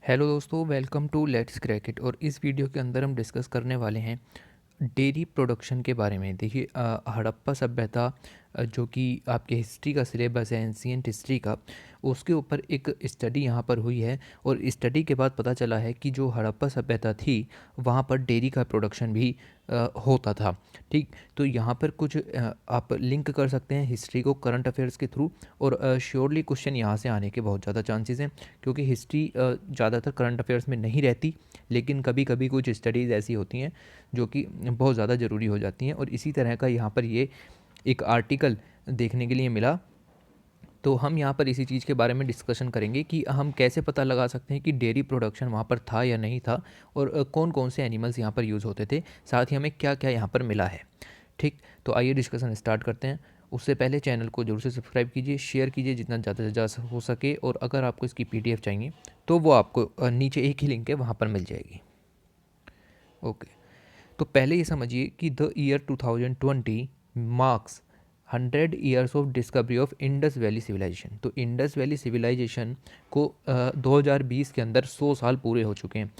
Hello दोस्तों, welcome to let's crack it. और इस वीडियो के अंदर हम डिस्कस करने वाले हैं डेयरी प्रोडक्शन के बारे में। देखिए, हड़प्पा सभ्यता जो कि आपके हिस्ट्री का सिलेबस है, एंशियंट हिस्ट्री का, उसके ऊपर एक स्टडी यहाँ पर हुई है। और स्टडी के बाद पता चला है कि जो हड़प्पा सभ्यता थी वहाँ पर डेयरी का प्रोडक्शन भी होता था। ठीक, तो यहाँ पर कुछ आप लिंक कर सकते हैं हिस्ट्री को करंट अफेयर्स के थ्रू। और श्योरली क्वेश्चन यहाँ से आने के बहुत ज़्यादा चांसेस हैं, क्योंकि हिस्ट्री ज़्यादातर करंट अफेयर्स में नहीं रहती, लेकिन कभी कभी कुछ स्टडीज़ ऐसी होती हैं जो कि बहुत ज़्यादा ज़रूरी हो जाती हैं। और इसी तरह का यहाँ पर ये एक आर्टिकल देखने के लिए मिला। तो हम यहाँ पर इसी चीज़ के बारे में डिस्कशन करेंगे कि हम कैसे पता लगा सकते हैं कि डेयरी प्रोडक्शन वहाँ पर था या नहीं था, और कौन कौन से एनिमल्स यहाँ पर यूज़ होते थे, साथ ही हमें क्या क्या यहाँ पर मिला है। ठीक, तो आइए डिस्कशन स्टार्ट करते हैं। उससे पहले चैनल को जरूर से सब्सक्राइब कीजिए, शेयर कीजिए जितना ज़्यादा से ज़्यादा हो सके। और अगर आपको इसकी PDF चाहिए तो वो आपको नीचे एक ही लिंक है, वहाँ पर मिल जाएगी। ओके, तो पहले ये समझिए कि the year 2020 marks 100 years of discovery of Indus valley civilisation. तो इंडस वैली सिविलाइजेशन को 2020 के अंदर 100 साल पूरे हो चुके हैं।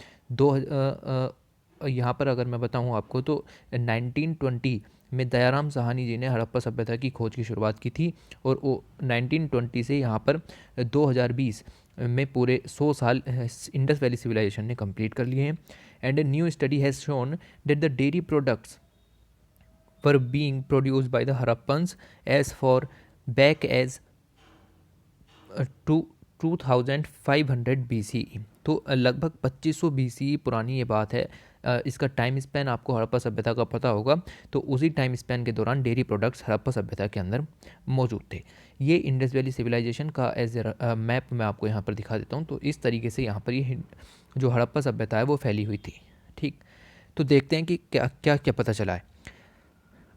यहाँ पर अगर मैं बताऊँ आपको तो 1920 में दयाराम साहनी जी ने हड़प्पा सभ्यता की खोज की शुरुआत की थी। और वो 1920 से यहाँ पर 2020 में पूरे 100 साल इंडस वैली सिविलाइजेशन ने कंप्लीट कर लिए हैं। And a new study has shown that the dairy products were being produced by the Harappans as far back as to 2500 BCE। तो लगभग 2500 BCE पुरानी ये बात है। इसका टाइम स्पैन आपको हड़प्पा सभ्यता का पता होगा, तो उसी टाइम स्पैन के दौरान डेयरी प्रोडक्ट्स हड़प्पा सभ्यता के अंदर मौजूद थे। ये इंडस वैली सिविलाइजेशन का एज मैप मैं आपको यहाँ पर दिखा देता हूँ। तो इस तरीके से यहाँ पर ये जो हड़प्पा सभ्यता है वो फैली हुई थी। ठीक, तो देखते हैं कि क्या क्या क्या पता चला है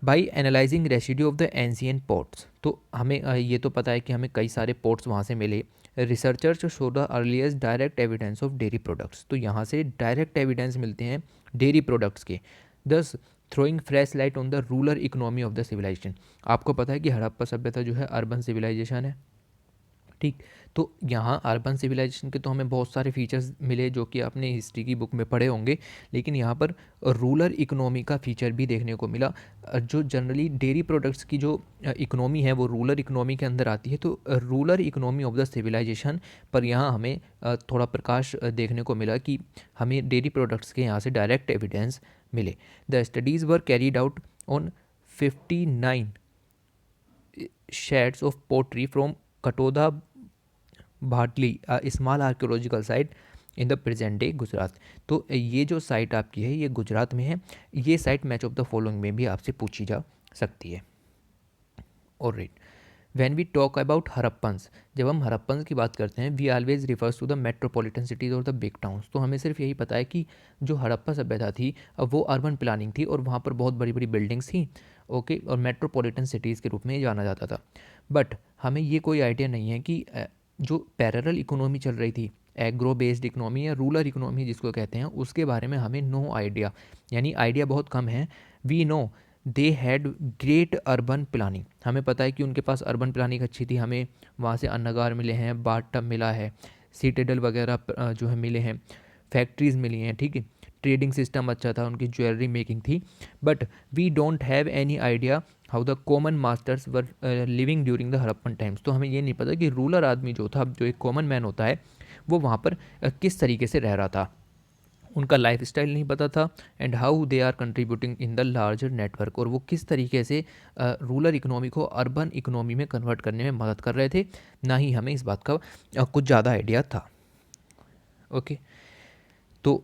by analysing residue of the ancient ports. तो हमें ये तो पता है कि हमें कई सारे पोर्ट्स वहाँ से मिले। Researchers show the earliest direct evidence of dairy products. तो यहाँ से डायरेक्ट एविडेंस मिलते हैं डेयरी प्रोडक्ट्स के। This throwing fresh light on the rural economy of the civilisation. आपको पता है कि हड़प्पा सभ्यता जो है अर्बन सिविलाइजेशन है। ठीक, तो यहाँ अर्बन सिविलाइजेशन के तो हमें बहुत सारे फीचर्स मिले जो कि आपने हिस्ट्री की बुक में पढ़े होंगे, लेकिन यहाँ पर रूरल इकोनॉमी का फीचर भी देखने को मिला। जो जनरली डेयरी प्रोडक्ट्स की जो इकोनॉमी है वो रूरल इकोनॉमी के अंदर आती है। तो rural economy of the civilisation पर यहाँ हमें थोड़ा प्रकाश देखने को मिला कि हमें डेयरी प्रोडक्ट्स के यहाँ से डायरेक्ट एविडेंस मिले। The studies were carried out on 59 shades of pottery from Katoda Bhatli small archaeological site in the present day Gujarat. तो ये जो साइट आपकी है ये गुजरात में है। ये site match of the following में भी आपसे पूछी जा सकती है। और right, when we talk about Harappans, जब हम हरप्पन्स की बात करते हैं we always refers to the metropolitan cities और द बिग टाउन्स। तो हमें सिर्फ यही पता है कि जो हड़प्पा सभ्यता थी वो अर्बन प्लानिंग थी और वहाँ पर बहुत बड़ी बड़ी बिल्डिंग्स थी। ओके, और मेट्रोपॉलिटन सिटीज़ के रूप में जाना जाता था। बट हमें ये कोई आइडिया नहीं है कि जो पैरेलल इकोनॉमी चल रही थी, एग्रो बेस्ड इकोनॉमी या रूरल इकोनॉमी जिसको कहते हैं, उसके बारे में हमें नो आइडिया, यानी आइडिया बहुत कम है। We know they had great urban planning. हमें पता है कि उनके पास अर्बन प्लानिंग अच्छी थी। हमें वहाँ से अन्नगार मिले हैं, बाथ टब मिला है, सीटेडल वगैरह जो है मिले हैं, फैक्ट्रीज़ मिली हैं। ठीक है, ट्रेडिंग सिस्टम अच्छा था, उनकी ज्वेलरी मेकिंग थी। But we don't have any idea how the common masters were living during the Harappan times. तो हमें ये नहीं पता कि रूरल आदमी जो था, जो एक कॉमन मैन होता है, वो वहाँ पर किस तरीके से रह रहा था, उनका लाइफ स्टाइल नहीं पता था। And how they are contributing in the larger network, और वो किस तरीके से रूरल इकोनॉमी को अर्बन इकोनॉमी में कन्वर्ट करने में मदद कर रहे थे, ना ही हमें इस बात का कुछ ज़्यादा आइडिया था। ओके, तो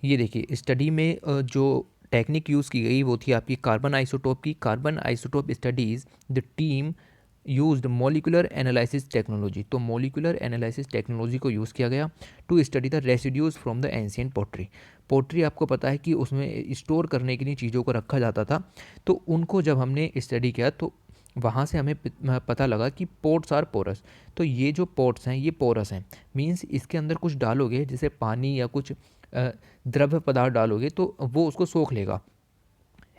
ये देखिए स्टडी में जो टेक्निक यूज़ की गई वो थी आपकी कार्बन आइसोटोप की। Carbon isotope studies the team used molecular analysis technology. तो मॉलिकुलर एनालिसिस टेक्नोलॉजी को यूज़ किया गया to study the residues from the ancient pottery. Pottery आपको पता है कि उसमें स्टोर करने के लिए चीज़ों को रखा जाता था। तो उनको जब हमने स्टडी किया तो वहाँ से हमें पता लगा कि पोर्ट्स आर पोरस। तो ये जो पोर्ट्स हैं ये पोरस हैं, मीन्स इसके अंदर कुछ डालोगे जैसे पानी या कुछ द्रव्य पदार्थ डालोगे तो वो उसको सोख लेगा।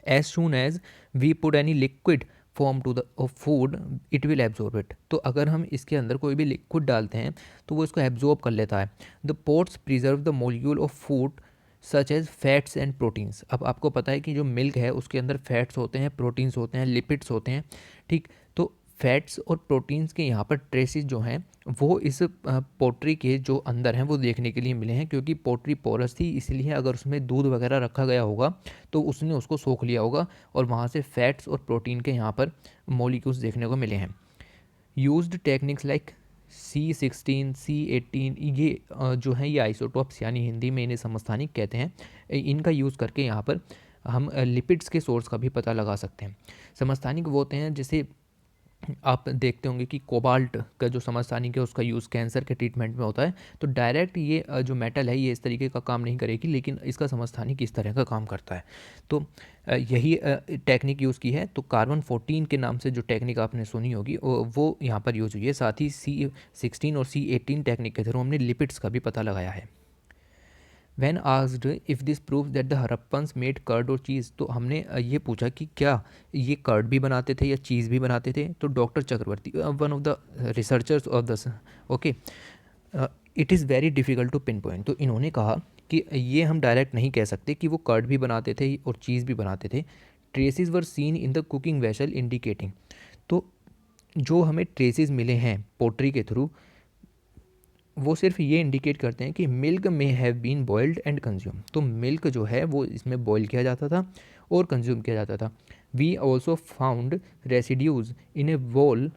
As soon as we put any liquid form to the food it will absorb it. तो अगर हम इसके अंदर कोई भी लिक्विड डालते हैं तो वो इसको एब्जॉर्ब कर लेता है। The ports preserve the molecule of food such as fats and proteins. अब आपको पता है कि जो मिल्क है उसके अंदर फैट्स होते हैं, प्रोटीन्स होते हैं, लिपिड्स होते हैं, ठीक। तो फैट्स और प्रोटीन्स के यहाँ पर ट्रेसेस जो हैं वो इस पोट्री के जो अंदर हैं वो देखने के लिए मिले हैं, क्योंकि पोट्री पोरस थी, इसलिए अगर उसमें दूध वगैरह रखा गया होगा तो उसने उसको सोख लिया होगा और वहाँ से फैट्स और प्रोटीन के यहाँ पर मॉलिक्यूल्स देखने को मिले हैं। Used techniques like C16, C18, ये जो हैं ये आइसोटोप्स, यानी हिंदी में इन्हें समस्थानिक कहते हैं, इनका यूज़ करके यहाँ पर हम लिपिड्स के सोर्स का भी पता लगा सकते हैं। समस्थानिक वो होते हैं जैसे आप देखते होंगे कि कोबाल्ट का जो समस्थानिक है उसका यूज़ कैंसर के ट्रीटमेंट में होता है। तो डायरेक्ट ये जो मेटल है ये इस तरीके का काम नहीं करेगी, लेकिन इसका समस्थानिक इस तरह का काम करता है। तो यही टेक्निक यूज़ की है। तो कार्बन 14 के नाम से जो टेक्निक आपने सुनी होगी वो यहाँ पर यूज़ हुई है। साथ ही C16 और C18 टेक्निक के थ्रू हमने लिपिड्स का भी पता लगाया है। When asked if this proves that the Harappans made curd और चीज़, तो हमने ये पूछा कि क्या ये कर्ड भी बनाते थे या चीज़ भी बनाते थे। तो doctor Chakravarti, one of the researchers of the, okay, it is very difficult to pinpoint. तो इन्होंने कहा कि ये हम डायरेक्ट नहीं कह सकते कि वो कर्ड भी बनाते थे और चीज़ भी बनाते थे। Traces were seen in the cooking vessel indicating. तो जो हमें ट्रेसेस मिले हैं पोट्री के थ्रू वो सिर्फ ये इंडिकेट करते हैं कि मिल्क में have been boiled and consume. तो मिल्क जो है वो इसमें बॉयल किया जाता था और कंज्यूम किया जाता था। We also found residues in a bowl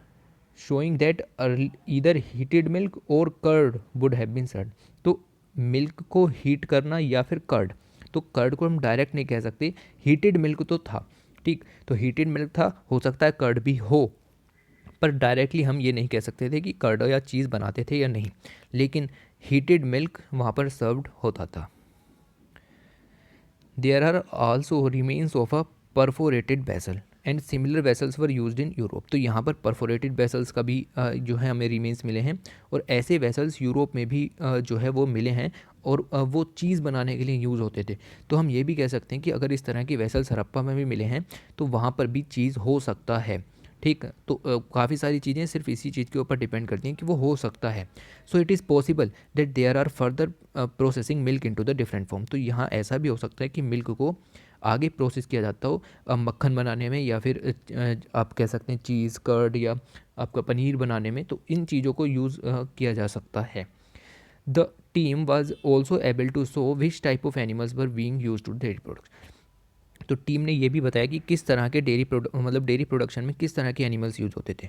showing that either heated milk और curd would have been served. तो मिल्क को हीट करना या फिर कर्ड, तो कर्ड को हम डायरेक्ट नहीं कह सकते, हीटेड मिल्क तो था, ठीक। तो हीटेड मिल्क था, हो सकता है कर्ड भी हो, पर डायरेक्टली हम ये नहीं कह सकते थे कि कर्ड या चीज़ बनाते थे या नहीं, लेकिन हीटेड मिल्क वहाँ पर सर्व्ड होता था। There are also remains of a perforated vessel and similar vessels were used in Europe. तो यहाँ पर परफोरेटेड वेसल्स का भी जो है हमें रिमेन्स मिले हैं, और ऐसे वेसल्स यूरोप में भी जो है वो मिले हैं, और वो चीज़ बनाने के लिए यूज़ होते थे। तो हम ये भी कह सकते हैं कि अगर इस तरह के वेसल्स हड़प्पा में भी मिले हैं तो वहाँ पर भी चीज़ हो सकता है, ठीक। तो काफ़ी सारी चीज़ें सिर्फ इसी चीज़ के ऊपर डिपेंड करती हैं कि वो हो सकता है। So it is possible that there are further processing milk into the different form. तो यहाँ ऐसा भी हो सकता है कि मिल्क को आगे प्रोसेस किया जाता हो मक्खन बनाने में, या फिर आप कह सकते हैं चीज़, कर्ड, या आपका पनीर बनाने में। तो इन चीज़ों को यूज़ किया जा सकता है। The team was also able to show which type of animals were being used to dairy products. तो टीम ने ये भी बताया कि किस तरह के डेयरी प्रोडक्शन में किस तरह के एनिमल्स यूज होते थे।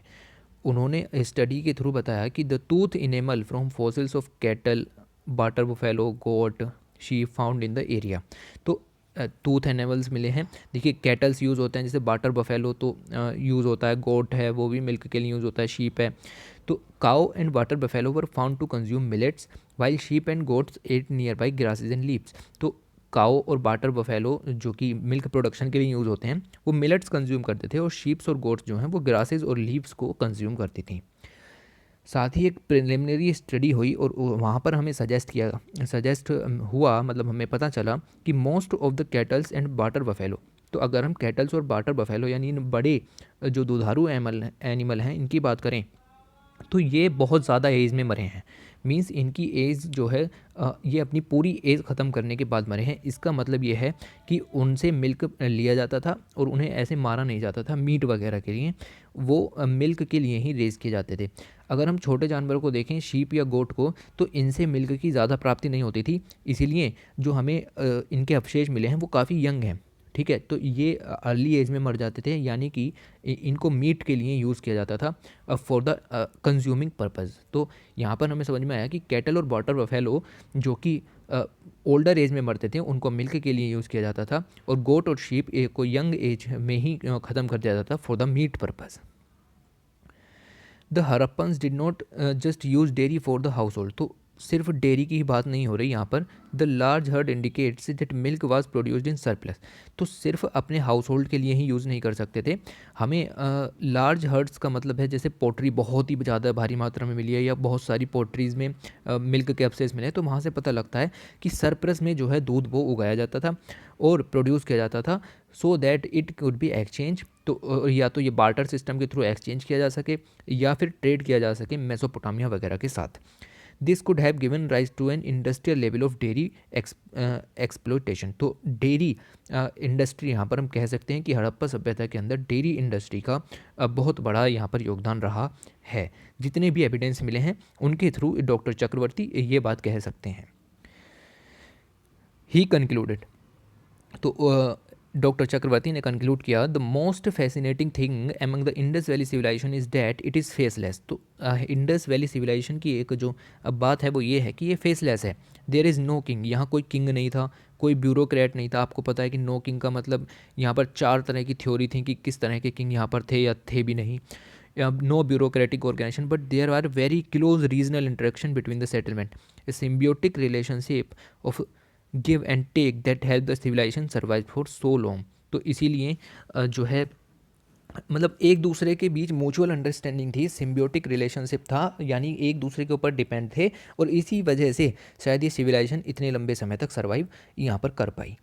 उन्होंने स्टडी के थ्रू बताया कि the tooth enamel from fossils of cattle, water buffalo, goat, sheep found in the area. तो टूथ एनिमल्स मिले हैं। देखिए कैटल्स यूज़ होते हैं, जैसे वाटर बफेलो तो यूज़ होता है, गोट है वो भी मिल्क के लिए यूज़ होता है, शीप है। तो cow and water buffalo were found to consume millets while sheep and goats ate nearby grasses and leaves. तो काओ और वाटर बफेलो जो कि मिल्क प्रोडक्शन के लिए यूज़ होते हैं वो मिलेट्स कंज्यूम करते थे, और शीप्स और गोट्स जो हैं वो ग्रासेस और लीव्स को कंज्यूम करती थी। साथ ही एक प्रिलिमिनरी स्टडी हुई और वहाँ पर हमें सजेस्ट हुआ, मतलब हमें पता चला कि most of the kettles and water buffalo. तो अगर हम कैटल्स और वाटर बफेलो यानी इन बड़े जो दुधारू एनिमल हैं इनकी बात करें तो ये बहुत ज़्यादा एज में मरे हैं। मींस इनकी एज जो है ये अपनी पूरी एज ख़त्म करने के बाद मरे हैं। इसका मतलब ये है कि उनसे मिल्क लिया जाता था और उन्हें ऐसे मारा नहीं जाता था मीट वगैरह के लिए, वो मिल्क के लिए ही रेज़ किए जाते थे। अगर हम छोटे जानवरों को देखें, शीप या गोट को, तो इनसे मिल्क की ज़्यादा प्राप्ति नहीं होती थी, इसीलिए जो हमें इनके अवशेष मिले हैं वो काफ़ी यंग हैं, ठीक है। तो ये अर्ली एज में मर जाते थे, यानी कि इनको मीट के लिए यूज़ किया जाता था फॉर द कंज्यूमिंग पर्पज़। तो यहाँ पर हमें समझ में आया कि कैटल और वाटर बफेलो जो कि ओल्डर एज में मरते थे उनको मिल्क के लिए यूज़ किया जाता था, और गोट और शीप को यंग एज में ही ख़त्म कर दिया जाता था for the meat purpose. The Harappans did not just use dairy for the household. तो सिर्फ डेयरी की ही बात नहीं हो रही यहाँ पर। The large heard indicates that milk was produced in surplus. तो सिर्फ अपने हाउस होल्ड के लिए ही यूज़ नहीं कर सकते थे, हमें लार्ज हर्ड्स का मतलब है जैसे पोल्ट्री बहुत ही ज़्यादा भारी मात्रा में मिली है या बहुत सारी पोल्ट्रीज़ में मिल्क कैप्सेस मिले, तो वहाँ से पता लगता है कि सरप्लस में जो है दूध वो उगाया जाता था और प्रोड्यूस किया जाता था, so that it could be exchange. तो या तो ये बार्टर सिस्टम के थ्रू एक्सचेंज किया जा सके या फिर ट्रेड किया जा सके मेसोपोटामिया वगैरह के साथ। This could have given rise to an industrial level of dairy exploitation. तो डेयरी इंडस्ट्री यहाँ पर हम कह सकते हैं कि हड़प्पा सभ्यता के अंदर डेयरी इंडस्ट्री का बहुत बड़ा यहाँ पर योगदान रहा है। जितने भी एविडेंस मिले हैं उनके थ्रू डॉक्टर चक्रवर्ती ये बात कह सकते हैं। ही कंक्लूडेड, तो डॉक्टर चक्रवर्ती ने कंक्लूड किया, the most fascinating thing among the Indus valley civilisation is that it is faceless. तो इंडस वैली सिविलाइजेशन की एक जो बात है वो ये है कि ये फेसलेस है। देयर इज़ नो किंग, यहाँ कोई किंग नहीं था, कोई ब्यूरोक्रेट नहीं था। आपको पता है कि नो किंग का मतलब यहाँ पर 4 तरह की थ्योरी थी कि किस तरह के किंग यहाँ पर थे या थे भी नहीं। No bureaucratic organisation but there are very close regional interaction between the settlement, a symbiotic relationship of give and take that help the civilisation survive for so long. तो इसीलिए जो है मतलब एक दूसरे के बीच म्यूचुअल अंडरस्टैंडिंग थी, सिम्बियोटिक रिलेशनशिप था, यानी एक दूसरे के ऊपर डिपेंड थे और इसी वजह से शायद ये सिविलाइजेशन इतने लंबे समय तक सर्वाइव यहाँ पर कर पाई।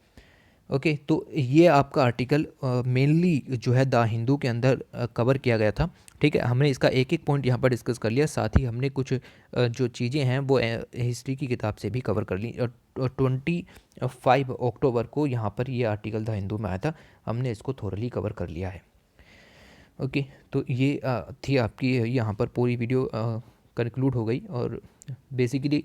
ओके, तो ये आपका आर्टिकल मेनली जो है द हिंदू के अंदर कवर किया गया था। ठीक है, हमने इसका एक एक पॉइंट यहाँ पर डिस्कस कर लिया, साथ ही हमने कुछ जो चीज़ें हैं वो हिस्ट्री की किताब से भी कवर कर ली। 25 अक्टूबर को यहाँ पर ये आर्टिकल द हिंदू में आया था, हमने इसको थोरली कवर कर लिया है। ओके, तो ये थी आपकी यहाँ पर पूरी वीडियो कंक्लूड हो गई और बेसिकली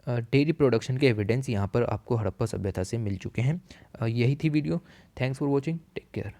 डेयरी प्रोडक्शन के एविडेंस यहाँ पर आपको हड़प्पा सभ्यता से मिल चुके हैं। यही थी video. Thanks for watching, take care.